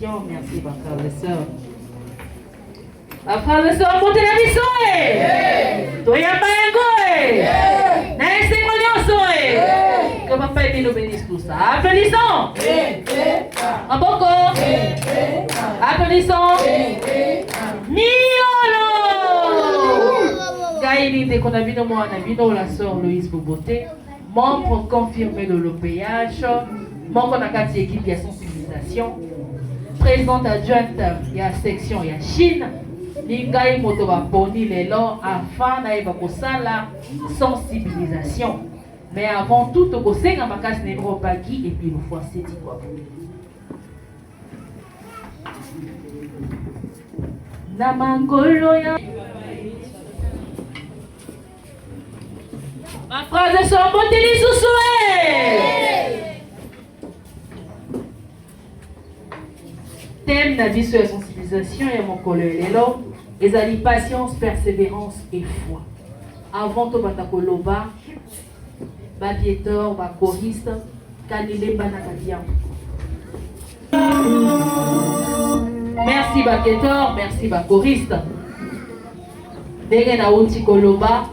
bénédiction. Merci, ma frère et sœur. Ma frère et sœur, montez la mission. Toi, il n'y a pas un go. Que papa et nous bénisse tout ça. Applaudissons. En boko. Applaudissons. Niolo. Gaïli, dès qu'on a vu moi, on a vu la sœur Louise Boboté, membre confirmé de l'OPH, membre de la équipe de sensibilisation, présidente adjointe de la section de Chine. Lingai motoba poni lelo afin na la sensibilisation. Mais avant tout, au Senga Makas Nebro Pagi et puis le fois c'est quoi. Namangolo ya. Ma phrase sur Monteli Sousoué. Thème na vie sur la sensibilisation et mon collègue Lelo. Les alliés patience, persévérance et foi. Avant tout, Batakoloba. Babietor, choriste, Kanile Banakadia. Merci Babietor, merci choriste. Dès na outi koloba,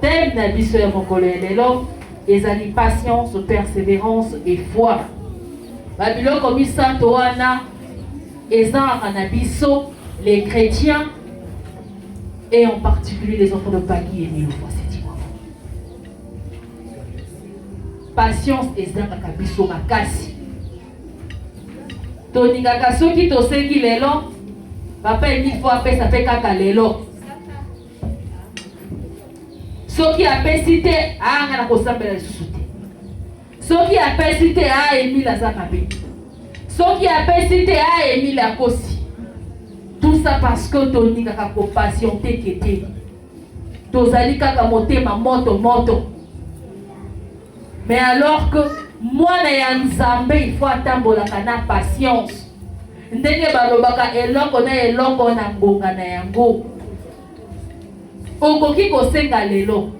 thème na biso ya mokolo lelo, ezali patience, persévérance et foi. Babilo komisa toana, ezara na biso les chrétiens et en particulier les enfants de Pagi et Milofo. Patience ezanga kabiso makasi. Toninga kasoki tosengi lelo, papa eni fo apesa pe kaka lelo. Soki apesi te anga na kosambela lisusu te. Soki apesi te a Emile azaka be. Soki apesi te a Emile akosi. Tout ça parce que toninga ka ko patienter kete. Tozali kaka motema moto. Mais alors que moi na nzambe il faut attendre la patience. Ndenge balobaka eloko na ngonga na yango. Okoki kosenga lelo.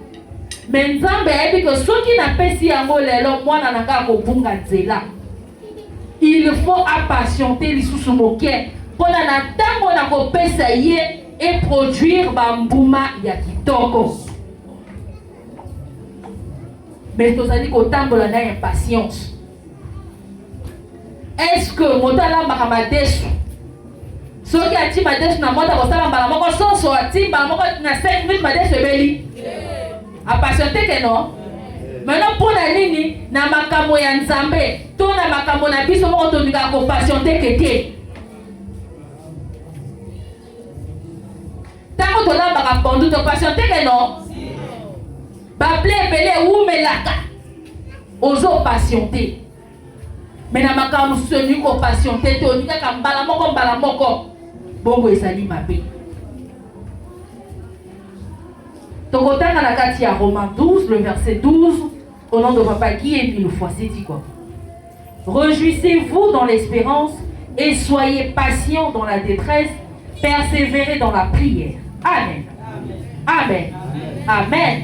Mais nzambe ayebi que soki na pesi yango lelo mwana nanga kobunga nzela. Il faut impatienter lisusu moke pona na tango na kopesa ye et produire bambuma ya kitoko. Mais tu as dit qu'au temps de la impatience. Est-ce que mon talent m'a ramadéchu? Ce qui a dit ma déchu n'a pas de ça, m'a m'a son sorti, m'a m'a 5 minutes m'a déchu belli. A patienter que non. Maintenant pour la ligne, na makamo ya nzambe, to na makamo na biso mo to nika ko patienter que te. Tant que tu l'as pas répondu, tu patienter que non. Bablé belé ou melaka ozo patienter mais na makamu soni ko patienter to nika ka mbala moko bongo ezali mabe tokotanga na kati ya Romains 12 le verset 12 au nom de papa Guy et puis le fois c'est dit quoi. Réjouissez-vous dans l'espérance et soyez patients dans la détresse, persévérez dans la prière. Amen. Amen. Amen.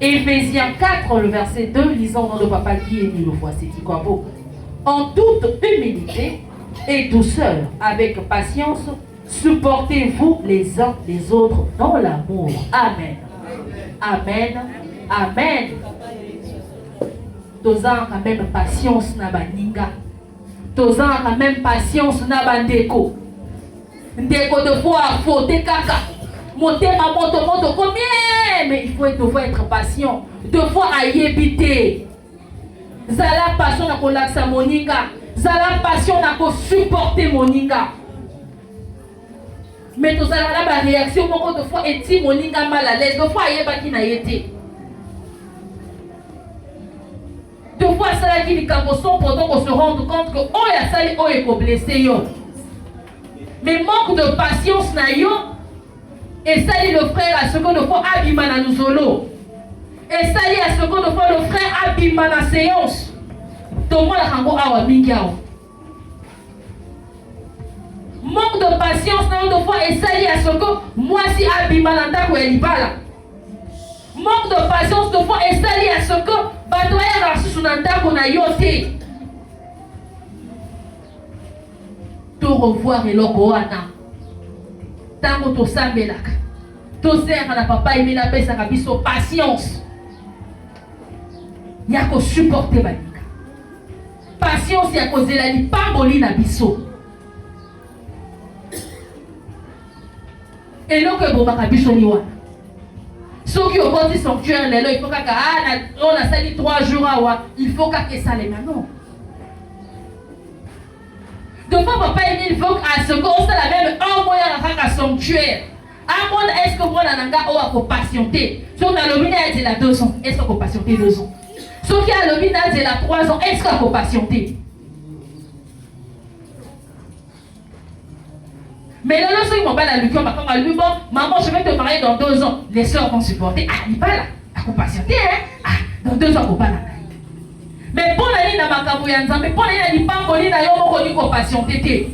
Éphésiens 4, le verset 2, lisons dans le papa qui est mis le fois, c'est quoi beau. En toute humilité et douceur, avec patience, supportez-vous les uns les autres dans l'amour. Amen. Amen. Amen. Tozan quand même patience na baninga. Tozan quand même patience na bandeko. Ndeko de fois faute kaka. Motema moto combien, mais il faut être patient. Deux fois à y éviter. Zala passion na kolaksa moninga. Zala passion na ko supporter moninga. Mais tout ça là la réaction moko de fois eti moninga mal à l'aise. Deux fois yeba ki na yete. Deux fois ça là qui ni kamboson pendant qu'on se rende compte que oh ya sali oh est blessé yo. Mais manque de patience na yo. Et salut le frère à ce qu'on ne faut abîmer nous solo. Et salut à ce qu'on ne faut le frère abîmer la séance. Tout le monde a un awa mingiao. Manque de patience dans nos fois et salut à ce que moi si abîmer la table ou libala. Manque de patience de fois et salut à ce que batoya rasu sur la table on a yoté. to revoir eloko wana tango to sambelaka to sera na papa emila pesa kabiso patience ya ko supporter banika patience ya ko zela lipamboli na biso eloko ebomaka biso ni wana soki okoti sanctuaire lelo il faut kaka on a sali 3 jours awa il faut kaka esalema non. Donc papa il faut à ce qu'on la même un moyen à sanctuaire. À mon est-ce que moi nanga o a patienter. So na lobina de la 2 ans, est-ce qu'on patienter 2 ans. So qui a lobina de la 3 ans, est-ce qu'on patienter. Mais là ceux qui m'ont pas la lumière par contre lui bon maman je vais te marier dans 2 ans. Les sœurs vont supporter. Ah il pas là, à patienter hein. Ah dans 2 ans on pas là. Mais pour aller dans ma kabouyanza, mais pour aller dans l'ipamboli na yo moko ni ko patienter.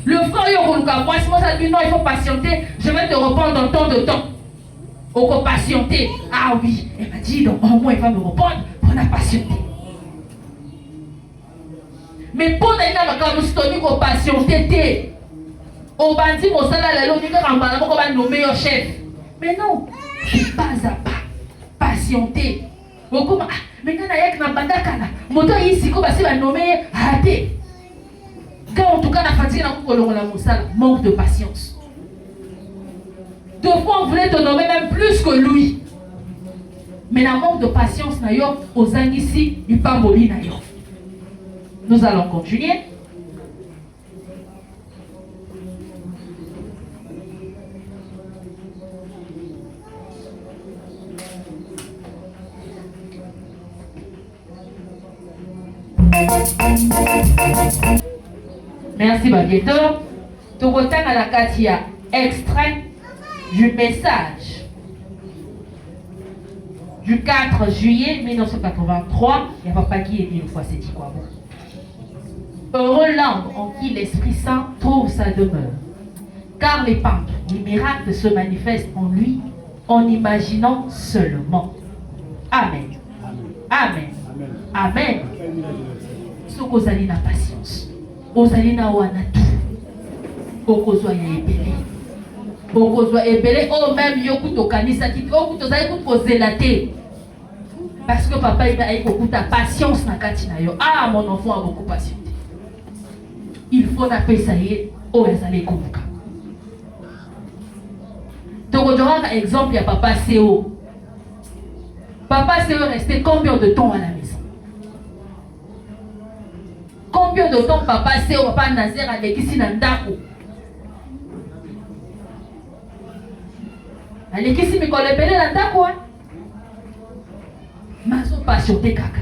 Le frère yo koluka moi si moi ça dit non il faut patienter, je vais te répondre dans tant de temps. On ko patienter. Ah oui, elle m'a dit donc au moins il va me répondre pour la patienter. Mais pour aller dans ma kabouyanza ni ko patienter. Au bandi mo sala lelo ni ka kambana moko ba nommer yo chef. Mais non, c'est pas à pas. Patienter. Okoma mais kana yak na bandaka na moto ici ko basi ba nommer raté. Quand en tout cas la fatigue na ko la mosala, manque de patience. Deux fois on voulait te nommer même plus que lui. Mais la manque de patience na yo ozangisi ipamboli na yo. Nous allons continuer. Merci Babieto. Togotan à la Katia, extrait du message du 4 juillet 1983. Il n'y a pas qui est dit une fois, c'est dit quoi bon. Heureux l'homme en qui l'Esprit Saint trouve sa demeure. Car les pentes, les miracles se manifestent en lui en imaginant seulement. Amen. Amen. Amen. Ce que vous allez la patience. Vous allez na wana tout. Okozwa ya ebele. Okozwa ebele o même yokuto kanisa ki okuto za ekuto kozela te. Parce que papa il a okuta patience na kati na yo. Ah mon enfant a beaucoup patience. Il faut na pesa ye o ezali kobuka. Tokodora exemple ya papa Seo. Papa Seo restait combien de temps à la maison? Combien de temps papa Seo papa Nazer avec ici dans ndako? Alekisi mikolo pele na ndako hein? Maso patiente kaka.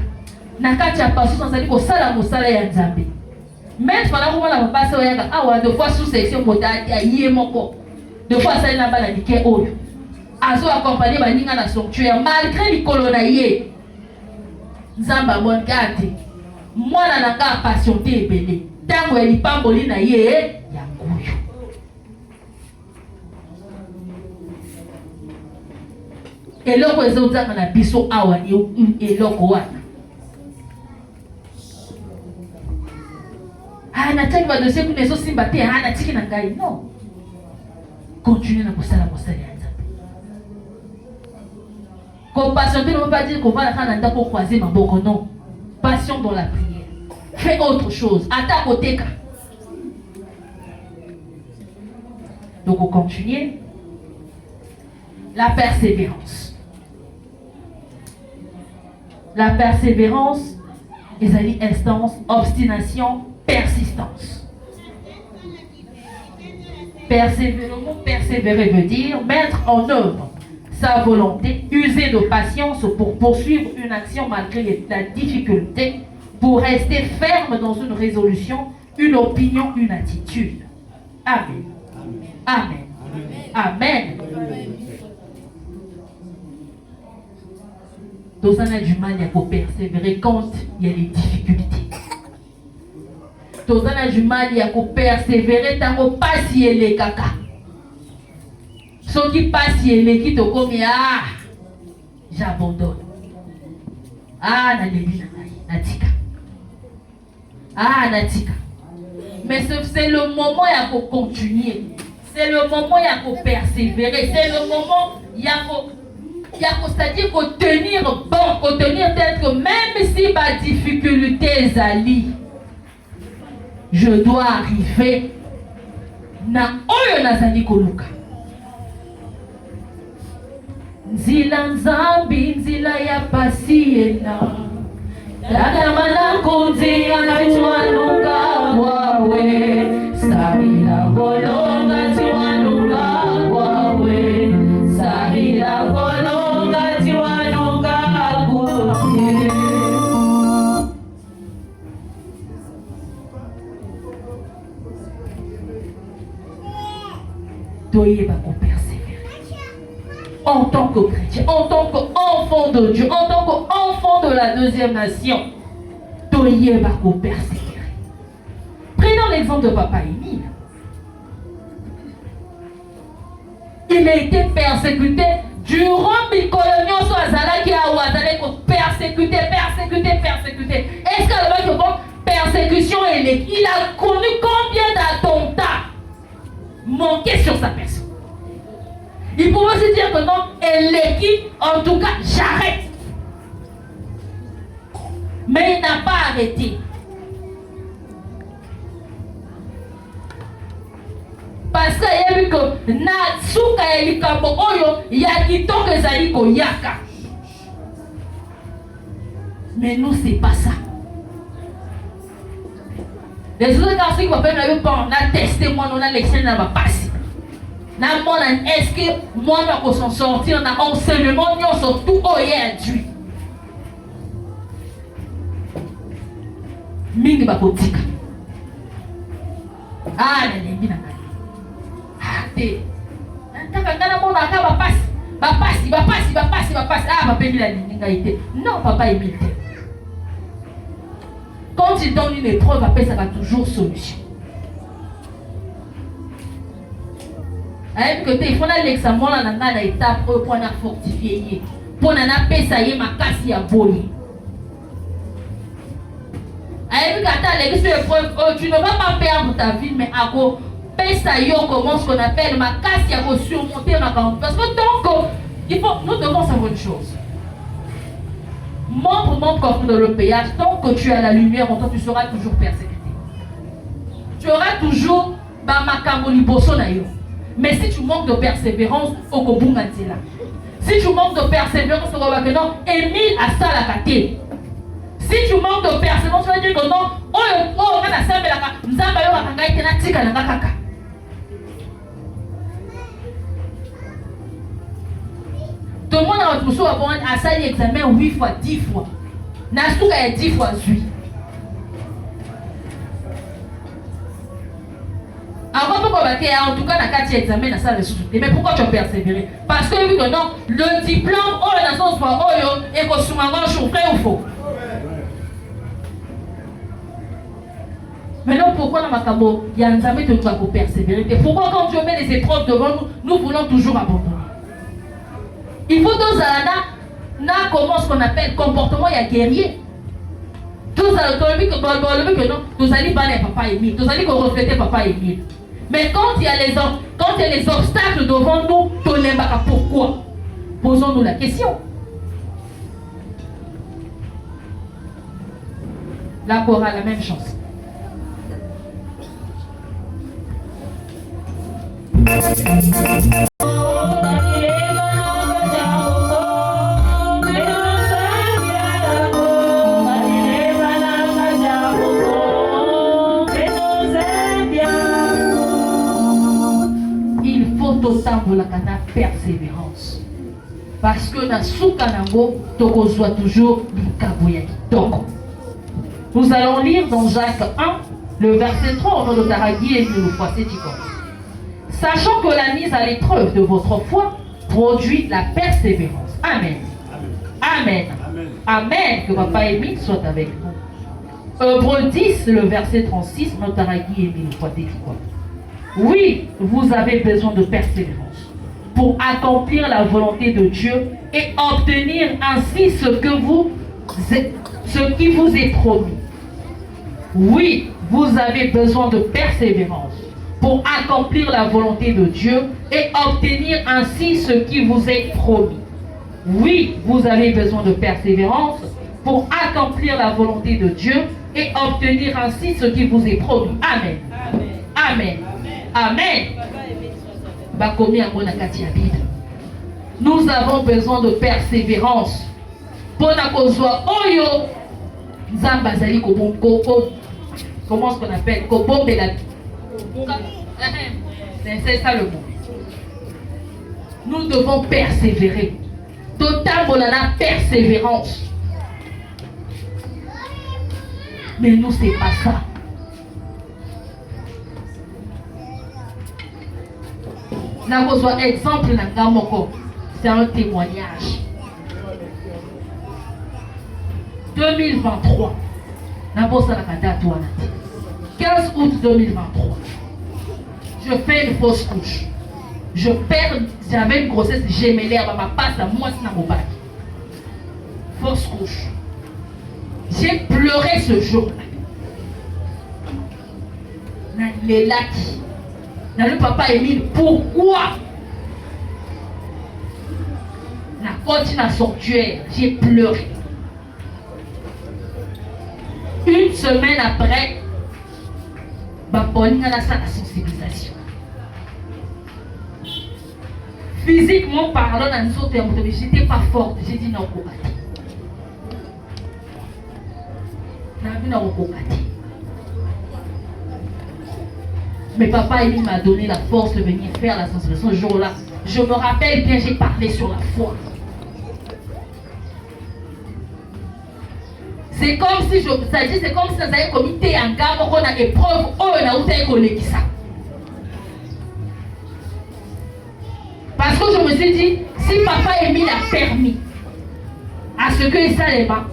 Na kati ya patience azali ko sala mosala ya Nzambe. Mais fala ko na papa Seo yaka awa deux fois sous section modati aye moko. Deux fois ça na bala dike oyo. Azo accompagner baninga na sanctuaire malgré likolo na ye. Nzamba mon kati. Mwana na ka patiente ebele. Tango ya lipamboli na ye ya nguyo. Eloko ezotaka na biso awa ni eloko wana. Na taki ba dossier ku nezo simba te na tiki na ngai non. Continuez na kosala mosala ya Nzambe. Ko patienter ne veut pas dire qu'on va la nda ko croiser maboko non. Passion dans la prière. Fais autre chose. Attaque au teka. Donc on continue. La persévérance. La persévérance, les alliés instance, obstination, persistance. Persévérer veut dire mettre en œuvre sa volonté, user de patience pour poursuivre une action malgré la difficulté, pour rester ferme dans une résolution, une opinion, une attitude. Amen. Amen. Amen. Tous on a du mal à persévérer quand il y a des difficultés. Tous on a du mal à persévérer tant qu'on passe les caca. Ceux qui passent les qui te comme j'abandonne. Na lebi na tika. Ah, Natika. Mais c'est le moment il faut continuer. C'est le moment il faut persévérer. C'est le moment il faut c'est-à-dire faut tenir bon, faut tenir tête que même si ma difficulté zali, je dois arriver na oyo nazali koluka. Nzila nzambi nzila ya pasiena dada manako nzia na chwanunga wawe sabila golonga chwanunga wawe sabila golonga chwanunga kuye. Doyez va persévérer en tant que chrétien, en tant qu'enfant de Dieu, en tant qu'enfant de la deuxième nation. Doyez va persévérer. Prenons l'exemple de Papa Émile. Il a été persécuté durant les coloniaux sur Azala qui a ouazalé persécuté. Est-ce que bon, persécution il a connu combien d'attentats manqués sur sa personne? Il pouvait se dire que non, et l'équipe, en tout cas, j'arrête. Mais il n'a pas arrêté. Parce qu'il y a vu que Natsuka et Likambo Oyo, il y a qui toque Zali Koyaka. Mais nous, c'est pas ça. Les autres garçons qui vont faire, on a testé, moi, on a l'excès, on va passer. Est-ce que moi, je vais s'en sortir dans l'enseignement, nous sommes tout induit. Mingi bakotika. Ah, nalembi na ngai. Ah, te. Nataka ngana mona aka bapasi. Ah, bapembi la lingi ngai te. Non, Papa Émile te. Quand il donne une épreuve, après ça va toujours solution. À un côté, il faut aller l'examen dans la étape pour fortifier. Pour n'appeler ma casse à boyer. Tu ne vas pas perdre ta vie, mais à quoi comment ce qu'on appelle ma casse à surmonter ma campagne. Parce que donc, nous devons savoir une chose. Montre comme dans le péage, tant que tu as la lumière en toi, tu seras toujours persécuté. Tu auras toujours mais si tu manques de persévérance, au Kobunga là. Si tu manques de persévérance, au Kobunga non, Émile a ça la kate. Si tu manques de persévérance, tu vas dire que non, on a ça, mais la nzamba yo bakanga ite na tika na kaka. Tout le monde a reçu à ça l'examen 8 fois, 10 fois. Nasuka est 10 fois 8. En tout cas, dans le examen, dans ça, mais pourquoi tu as persévéré? Parce que vu que non, le diplôme, la nation soit et que sur ma manche, vrai ou faux? Maintenant, pourquoi dans ma camo, il y a un examen que tu dois persévérer? Et pourquoi quand Dieu met les épreuves devant nous, nous voulons toujours abandonner? Il faut dans Zalana, comment ce qu'on appelle comportement, il y a guerrier. Tous que non, nous allons parler Papa Émile, nous allons refléter Papa Émile. Mais quand il y a les obstacles devant nous, pourquoi? Posons-nous la question. La chorale, la même chose. La persévérance parce que na souka nango tokozwa toujours likaboya kitoko. Nous allons lire dans Jacques 1 le verset 3 au nom de Taragui et de l'Oufroisé-Tico. Sachant que la mise à l'épreuve de votre foi produit la persévérance. Amen. Amen. Amen. Amen. Que Papa Émile soit avec nous. Hébreux 10 le verset 36 au nom de Taragui et de l'Oufroisé-Tico. Oui, vous avez besoin de persévérance pour accomplir la volonté de Dieu et obtenir ainsi ce qui vous est promis. Oui, vous avez besoin de persévérance pour accomplir la volonté de Dieu et obtenir ainsi ce qui vous est promis. Oui, vous avez besoin de persévérance pour accomplir la volonté de Dieu et obtenir ainsi ce qui vous est promis. Amen. Amen. Amen. Nous avons besoin de persévérance pour kozwa oyo nzamba zali comment est-ce qu'on appelle c'est ça le mot. Nous devons persévérer. Totalement la persévérance. Mais nous, c'est pas ça. N'a besoin exemple c'est un témoignage. 2023. 15 août 2023. Je fais une fausse couche. Je perds, j'avais une grossesse gémellaire, ma passe à moi, c'est mon bac. Fausse couche. J'ai pleuré ce jour-là. Les lacs. Le papa Émile, pourquoi? La côte dans sanctuaire, j'ai pleuré. Une semaine après, on a la sensibilisation. Physiquement parlant, je n'étais pas forte. J'ai dit non, mais papa Émile m'a donné la force de venir faire la sensibilisation ce jour-là. Je me rappelle bien, j'ai parlé sur la foi. C'est comme si c'est comme si ça avait comité en gamme qu'on a épreuve, on a outé collègue ça. Parce que je me suis dit, si papa Émile a permis à ce que ça les bas,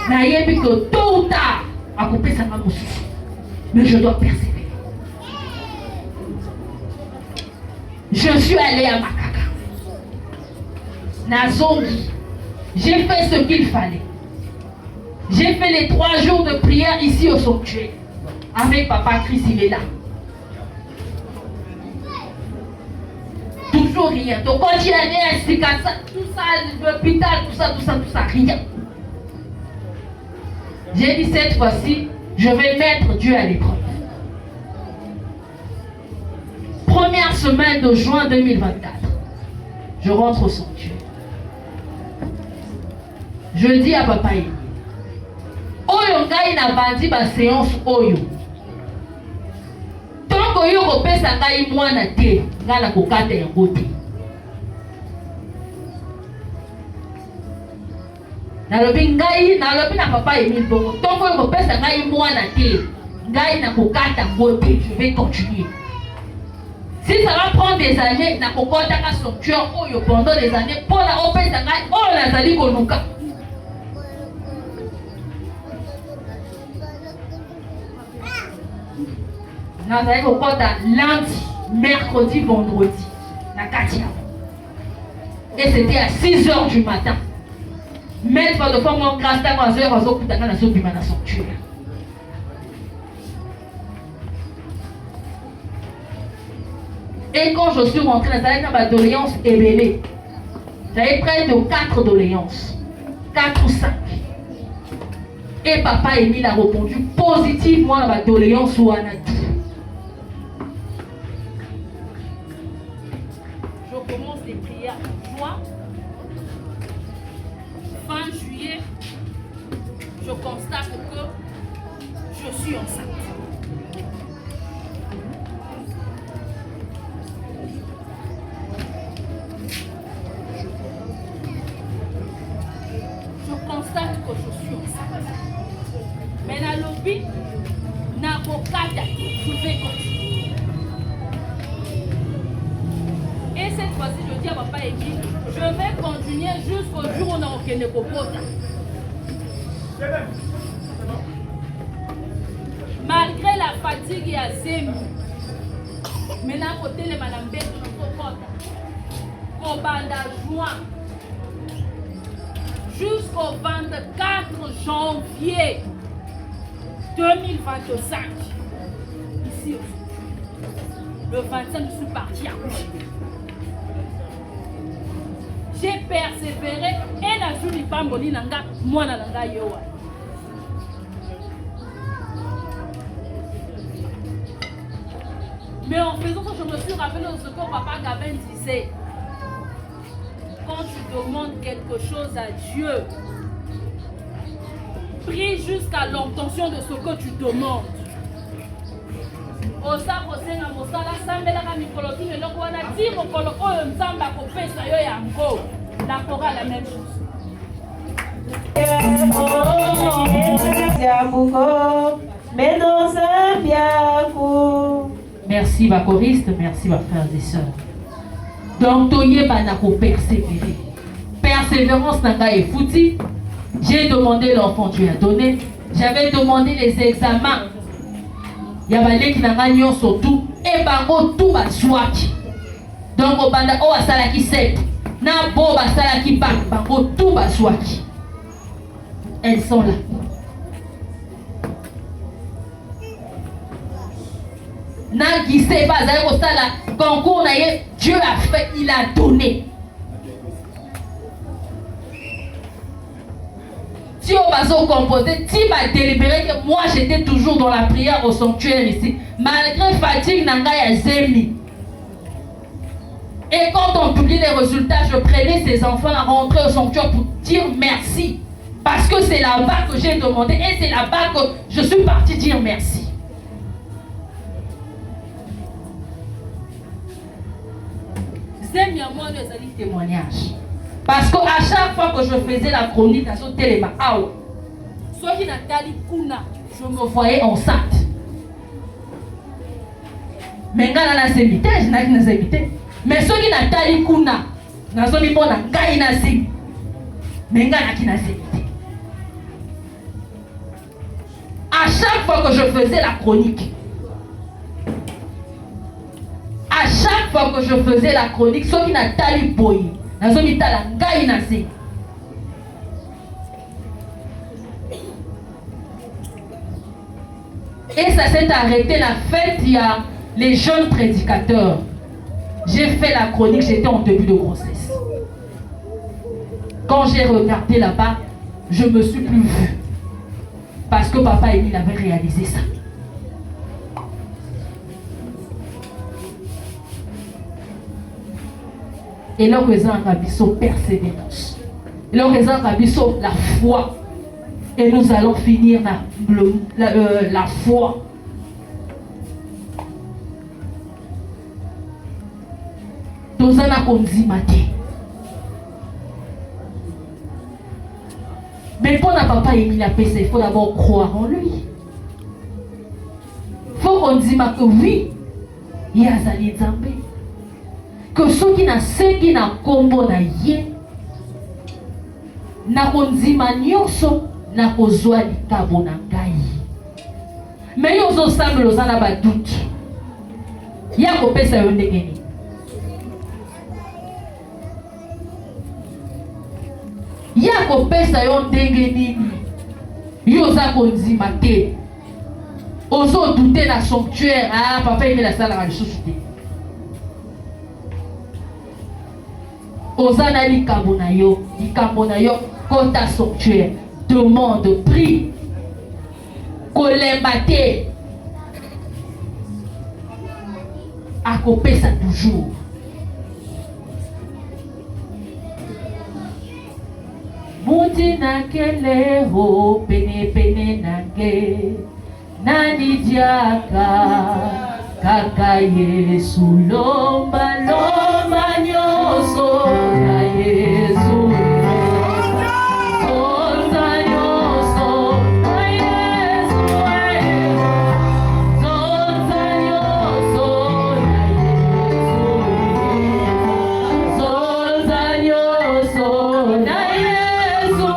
n'a que tôt ou tard, à couper sa main au sous. Mais je dois persévérer. Je suis allé à Makaka. Nazongi. J'ai fait ce qu'il fallait. J'ai fait les 3 jours de prière ici au sanctuaire. Avec papa Chris, il est là. Toujours rien. Donc quand il y a des tout ça, l'hôpital, tout ça, rien. J'ai dit cette fois-ci, je vais mettre Dieu à l'épreuve. Première semaine de juin 2024, je rentre au sanctuaire. Je dis à papa Émile, Oyo ngai na bandi ba séance Oyo. Tant que yo kopesa ngai mwana te, ngai na kokata yango te. Nalobi na papa Émile bongo. Tant que yo kopesa ngai mwana te, ngai na kokata yango te, je vais continuer. Si ça va prendre des années, na kokota ka sanctuaire Oyo pendant des années, pour la opesa ngai, oh la zali konuka. Nous allons au lundi, mercredi, vendredi, la Katia. Et c'était à 6h du matin. Mettre de forme en grâce à 3h, dans la sanctuaire. Et quand je suis rentrée, j'avais une doléance ébélée. J'avais près de 4 doléances. 4 ou 5. Et papa Émile a répondu positivement à ma doléance ou à la tout. Je commence les prières en juin. Fin juillet, je constate que je suis enceinte. Je constate que je suis enceinte. Mais la lobby n'a pas je vais continuer. Et cette fois-ci, je dis à papa Émile, je vais continuer jusqu'au jour où on a aucun écopota. Malgré la fatigue et à Zémi, maintenant, côté les madame Bête, on banda juin jusqu'au 24 janvier. 2025. Ici, le 25, je suis parti accoucher. J'ai persévéré et la journée pamboli nanga moi nanga yowa. Mais en faisant ça, je me suis rappelé de ce que papa Gabin disait. Quand tu demandes quelque chose à Dieu, prie jusqu'à l'obtention de ce que tu demandes. Osa kosenga mosala sambelaka mikolo ti eloko wana ti mokolo oyo nzambe akopesa yo yango. La chorale la même chose. Merci ma choriste, merci ma frères et sœurs. Donc toye banako persévérer. Persévérance nanga est fouti. J'ai demandé l'enfant, tu as donné. J'avais demandé les examens. Yabale qui nanga nyonso tout et bango tout baswaki. Donc au banda o asala ki sep. Na bo basala ki bango tout baswaki. Elles sont là. Na gise pas za ko sala concours na ye, Dieu a fait, il a donné. Si on va se composer, tu vas délibérer que moi j'étais toujours dans la prière au sanctuaire ici, malgré fatigue nanga ya zemi. Et quand on publie les résultats, je prenais ces enfants à rentrer au sanctuaire pour dire merci. Parce que c'est là-bas que j'ai demandé et c'est là-bas que je suis parti dire merci. C'est bien moi de témoignage. Parce qu'à chaque fois que je faisais la chronique à ce téléma, je me voyais enceinte. Mais quand on a ses invité, je n'ai pas invité. Mais ceux qui n'ont pas dit kuna, n'a pas dit bon, n'a pas dit mais n'a pas dit à chaque fois que je faisais la chronique, à chaque fois que je faisais la chronique, ceux qui n'ont pas dit boy. Et ça s'est arrêté la fête, il y a les jeunes prédicateurs. J'ai fait la chronique, j'étais en début de grossesse. Quand j'ai regardé là-bas, je me suis plus vue. Parce que papa Émile avait réalisé ça. Et là, ils ont persévérance. Et là, ils ont la foi. Et nous allons finir la foi. Nous allons matin. Mais pour notre papa Émile Apessa, il faut d'abord croire en lui. Il faut qu'on dise que oui, il y a Zali Zambé. Que ceux qui n'ont pas qui n'ont combo na ye na konzima nyonso na kozwa likabo na ngai. Mais yo zo semble ozana ba doute. Ya kopesa yo ndenge nini? Ya kopesa yo ndenge nini? Yo za konzima te. Ozo douter na sanctuaire, ah papa il la sala la société. Osana likambo na yo, kota sanctuaire, demande, prie, kolemba te, akopesa toujours. Muti na kele ho pene pene nange, nani diaka. Kaka Yesu lomba lomba nyoso na Yesu zonza nyoso na Yesu zonza nyoso na Yesu zonza nyoso na Yesu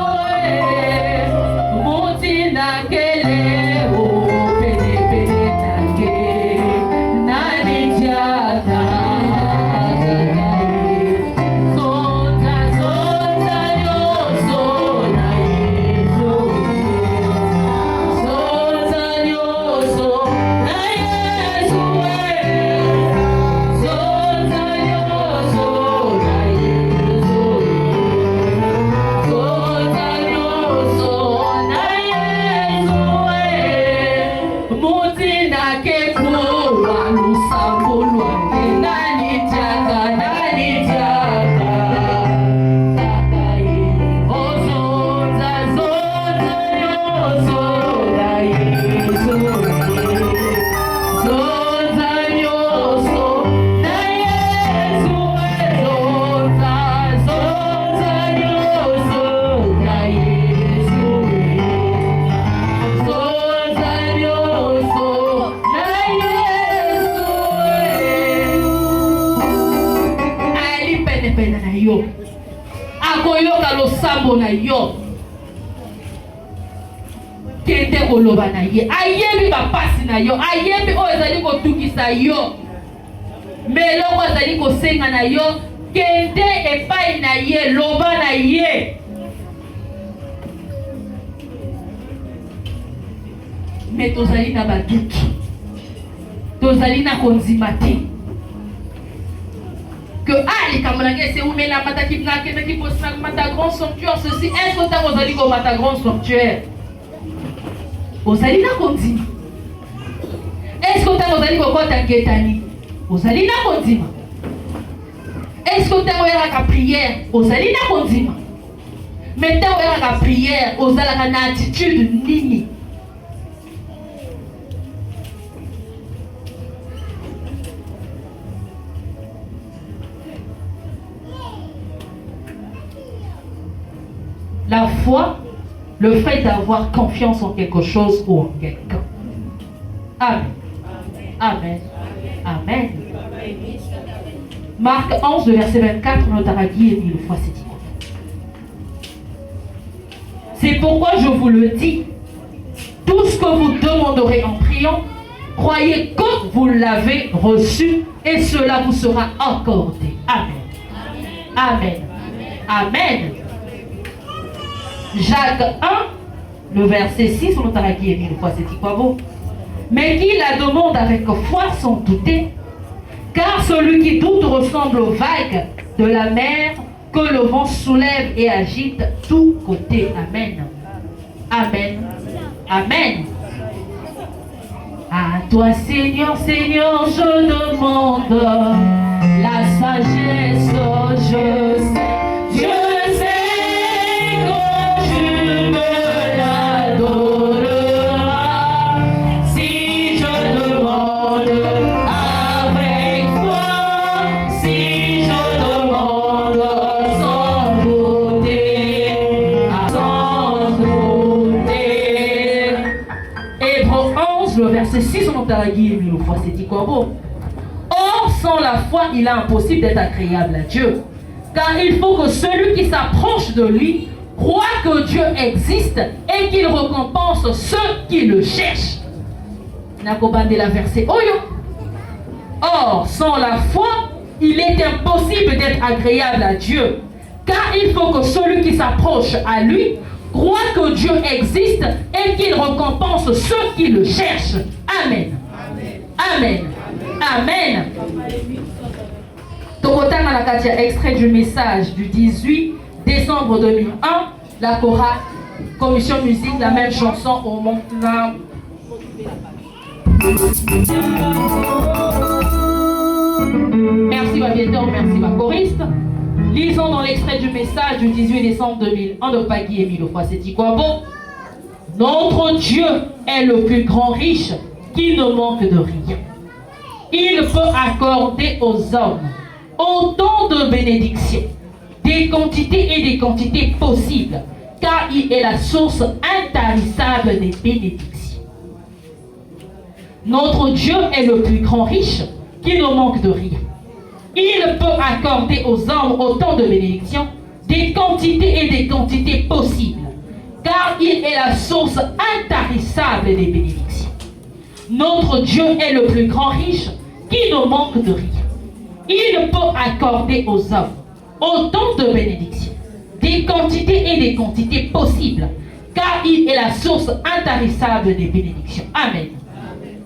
muti na kele o pene pene nange. Zonza na yo kende koloba na ye ayebi bapasi na yo ayebi oyo ezali kotukisa yo meloko ezali kosenga na yo kende epai na ye loba na ye me tozali na badutu tozali na kondima te que likambo na ngai ese umela mataki nakendaki posina mata grand sanctuaire ceci est-ce que ntango ozali komata grand sanctuaire ozali na kondima est-ce que ntango ozali kokota ngetani ozali na kondima est-ce que ntango oyelaka prière ozali na kondima mais ntango oyelaka prière ozalaka na attitude nini? La foi, le fait d'avoir confiance en quelque chose ou en quelqu'un. Amen. Amen. Amen. Marc 11, le verset 24, notre dit et mille fois c'est dit. C'est pourquoi je vous le dis, tout ce que vous demanderez en priant, croyez que vous l'avez reçu et cela vous sera accordé. Amen. Amen. Amen. Jacques 1, le verset 6, on a dit mille fois c'est quoi beau. Mais qui la demande avec foi sans douter, car celui qui doute ressemble aux vagues de la mer que le vent soulève et agite tous côtés. Amen. Amen. Amen. À toi Seigneur, Seigneur, je demande la sagesse, je sais. Verset 6, on a dit mille fois c'est dit quoi beau. Or, sans la foi, il est impossible d'être agréable à Dieu. Car il faut que celui qui s'approche de lui croit que Dieu existe et qu'il récompense ceux qui le cherchent. Nakobande la verset Oyo. Or, sans la foi, il est impossible d'être agréable à Dieu. Car il faut que celui qui s'approche à lui croit que Dieu existe et qu'il récompense ceux qui le cherchent. Amen. Amen. Amen. Tokotanga la katia, extrait du message du 18 décembre 2001, la chorale, commission musique, la même chanson au monde. Merci ma bienvenue, merci ma choriste. Lisons dans l'extrait du message du 18 décembre 2001 de Pagui et mille fois c'est dit quoi bon. Notre Dieu est le plus grand riche qui ne manque de rien. Il peut accorder aux hommes autant de bénédictions, des quantités et des quantités possibles, car il est la source intarissable des bénédictions. Notre Dieu est le plus grand riche qui ne manque de rien. Il peut accorder aux hommes autant de bénédictions, des quantités et des quantités possibles, car il est la source intarissable des bénédictions. Notre Dieu est le plus grand riche qui ne manque de rien. Il peut accorder aux hommes autant de bénédictions, des quantités et des quantités possibles, car il est la source intarissable des bénédictions. Amen.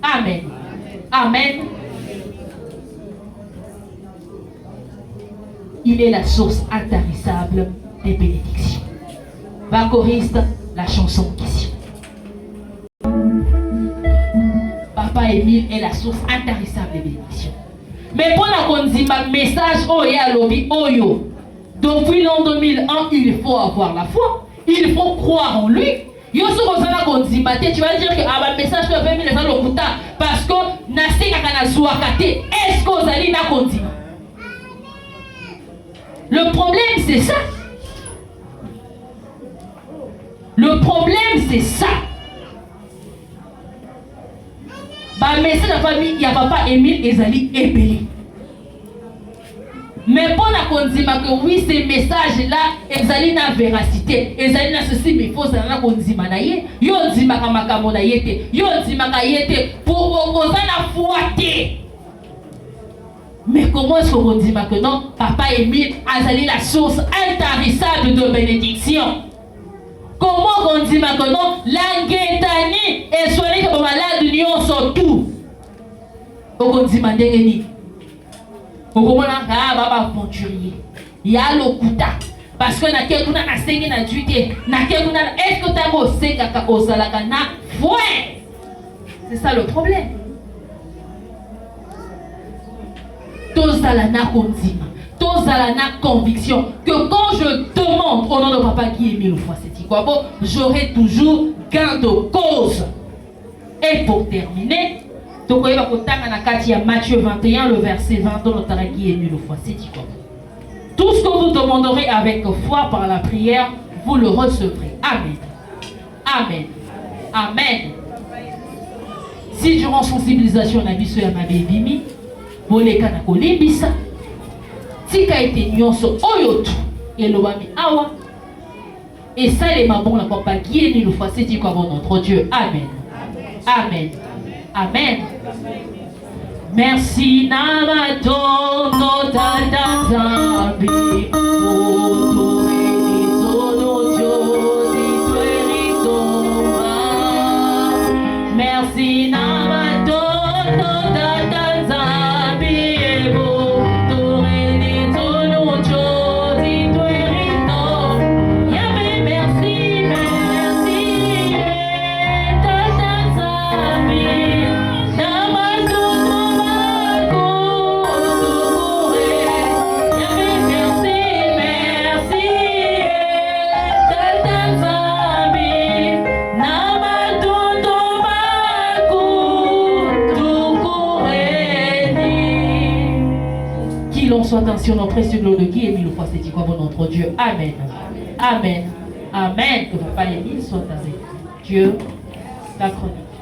Amen. Amen. Il est la source intarissable des bénédictions. Va choriste, la chanson question. Papa Émile est la source intarissable des bénédictions. Mais pour la konzima message oye à lobby oyo. Depuis l'an 2001, il faut avoir la foi. Il faut croire en lui. Yo so kozala konzima te, tu vas dire que ah message to 20 000 lokuta parce que naseka kana zuaka te. Est-ce que ozali na konzima? Le problème, c'est ça. Le problème, c'est ça. Bah, mais c'est la famille, il y a papa Émile et Zali ébélé. Mais pour la konzima que oui, ces messages-là, ils allaient na véracité, ils allaient na ceci, mais il faut ça na konzima na ye, yo nzima kama kamo na yete, yo nzima ka yete, pour oza na fouaté. Mais comment est-ce qu'on dit que non, Papa Émile azali la source intarissable de bénédiction? Comment on dit que non, l'angetani est soigné comme malade d'union surtout? On dit mandengeni. On commence à baba aventurier. Il y a le kuta. Parce que na quelqu'un a sengi na juité, na quelqu'un est-ce que tu as senga ka osalaka na fouet? C'est ça le problème. Tozala na konzima, tozala na conviction que quand je demande au nom de Papa Guy Émile Oufouasséti-Kouabo, j'aurai toujours gain de cause. Et pour terminer, tokoyeba kotanga na kati ya Matthieu 21, le verset 20, dans notre Guy Émile Oufouasséti-Kouabo. Tout ce que vous demanderez avec foi par la prière, vous le recevrez. Amen. Amen. Amen. Si durant sensibilisation on a vu sur ma baby, boleka na kolibisa tika ete nyonso oyo tu elobami awa et ça les mabons na Papa Guy Émile Oufouasséti-Kouabo notre Dieu. Amen. Amen. Amen. Merci Namato Tata Zambi. Merci Namato Tata Zambi. Soit ainsi au précieux nom de Guy Émile Oufouasséti-Kouabo notre Dieu. Amen. Amen. Amen. Que Papa Émile soit avec Dieu. La chronique.